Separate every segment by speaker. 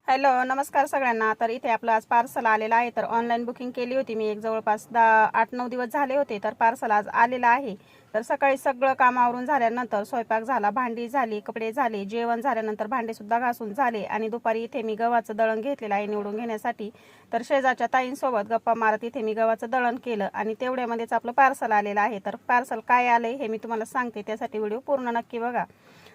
Speaker 1: Hello, नमस्कार सगळ्यांना. तर इथे आपलं आज पार्सल आलेलं आहे. तर ऑनलाईन बुकिंग केली होती मी एक जवळपास 8-9 दिवस झाले होते. तर पार्सल आज आलेलं आहे. तर सकाळी सगळं कामावरून झाल्यानंतर स्वयंपाक झाला, भांडी झाली, कपडे झाले, जेवण झाल्यानंतर भांडेसुद्धा घासून झाले आणि दुपारी इथे मी गव्हाचं दळण घेतलेलं आहे निवडून घेण्यासाठी. तर शेजारच्या ताईंसोबत गप्पा मारत इथे मी गव्हाचं दळण केलं आणि तेवढ्यामध्येच आपलं पार्सल आलेलं आहे. तर पार्सल काय आलंय हे मी तुम्हाला सांगते, त्यासाठी व्हिडिओ पूर्ण नक्की बघा.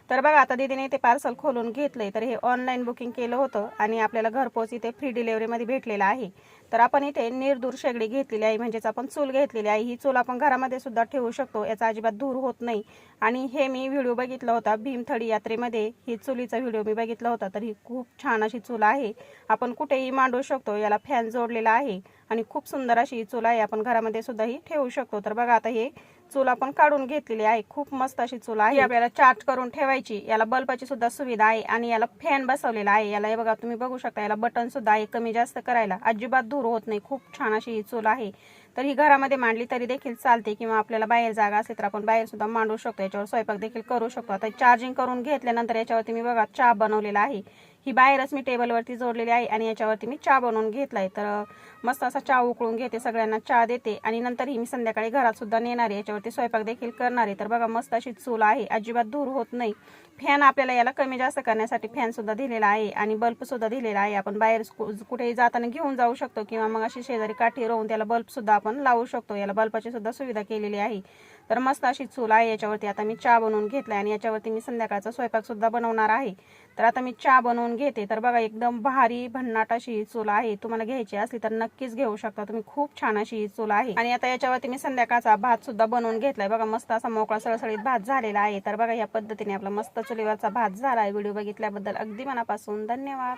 Speaker 1: तर बघा, आता दीदीने ते पार्सल खोलून घेतलंय. तर हे ऑनलाईन बुकिंग केलं होतं आणि आपल्याला घरपोच इथे फ्री डिलेवरीमध्ये भेटलेलं आहे. तर आपण इथे निर्धूर शेगडी घेतलेली आहे, म्हणजेच आपण चूल घेतलेली आहे. ही चूल आपण घरामध्ये सुद्धा ठेवू शकतो, याचा अजिबात धूर होत नाही. आणि हे मी व्हिडिओ बघितला होता भीमथडी यात्रेमध्ये, ही चुलीचा व्हिडिओ मी बघितला होता. तर ही खूप छान अशी चूल आहे, आपण कुठेही मांडू शकतो. याला फॅन जोडलेला आहे आणि खूप सुंदर अशी ही चूल आहे, आपण घरामध्ये सुद्धा ही ठेवू शकतो. तर बघा, आता हे चूल आपण काढून घेतलेली आहे. खूप मस्त अशी चूल आहे, आपल्याला चार्ज करून ठेवायची. याला बल्बाची सुद्धा सुविधा आहे आणि याला फॅन बसवलेला आहे. याला हे बघा, तुम्ही बघू शकता, याला बटन सुद्धा आहे कमी जास्त करायला. अजिबात धूर होत नाही, खूप छान अशी ही चूल आहे. तर ही घरामध्ये मांडली तरी देखील चालते, किंवा आपल्याला बाहेर जागा असेल तर आपण बाहेर सुद्धा मांडू शकतो. याच्यावर स्वयंपाक देखील करू शकतो. आता चार्जिंग करून घेतल्यानंतर याच्यावरती मी बघा चहा बनवलेला आहे. ही बाहेरच मी टेबलवरती जोडलेली आहे आणि याच्यावरती मी चहा बनवून घेतलाय. तर मस्त असा चहा उकळून घेते, सगळ्यांना चहा देते आणि नंतर ही मी संध्याकाळी घरात सुद्धा नेणार आहे. याच्यावरती स्वयंपाक देखील करणार आहे. तर बघा, मस्त अशी चूल आहे, अजिबात धूर होत नाही. फॅन आपल्याला याला कमी जास्त करण्यासाठी फॅन सुद्धा दिलेला आहे आणि बल्ब सुद्धा दिलेला आहे. आपण बाहेर कुठेही जाताना घेऊन जाऊ शकतो, किंवा मग अशी शेजारी काठी राहून त्याला बल्ब सुद्धा आपण लावू शकतो. याला बल्बाची सुद्धा सुविधा केलेली आहे. तर मस्त अशी चूल आहे. याच्यावरती आता मी चहा बनवून घेतलाय आणि याच्यावरती मी संध्याकाळचा स्वयंपाक सुद्धा बनवणार आहे. तर आता मी चहा बनवून घेते. तर बघा, एकदम भारी भन्नाट अशी चूल आहे. तुम्हाला घ्यायची असली तर नक्कीच घेऊ शकता तुम्ही. खूप छान अशी चूल आहे. आणि आता याच्यावरती मी संध्याकाळचा भात सुद्धा बनवून घेतलाय. बघा, मस्त असा मोकळा सळसळीत भात झालेला आहे. तर बघा, या पद्धतीने आपला मस्त चुलीवरचा भात झाला आहे. व्हिडिओ बघितल्याबद्दल अगदी मनापासून धन्यवाद.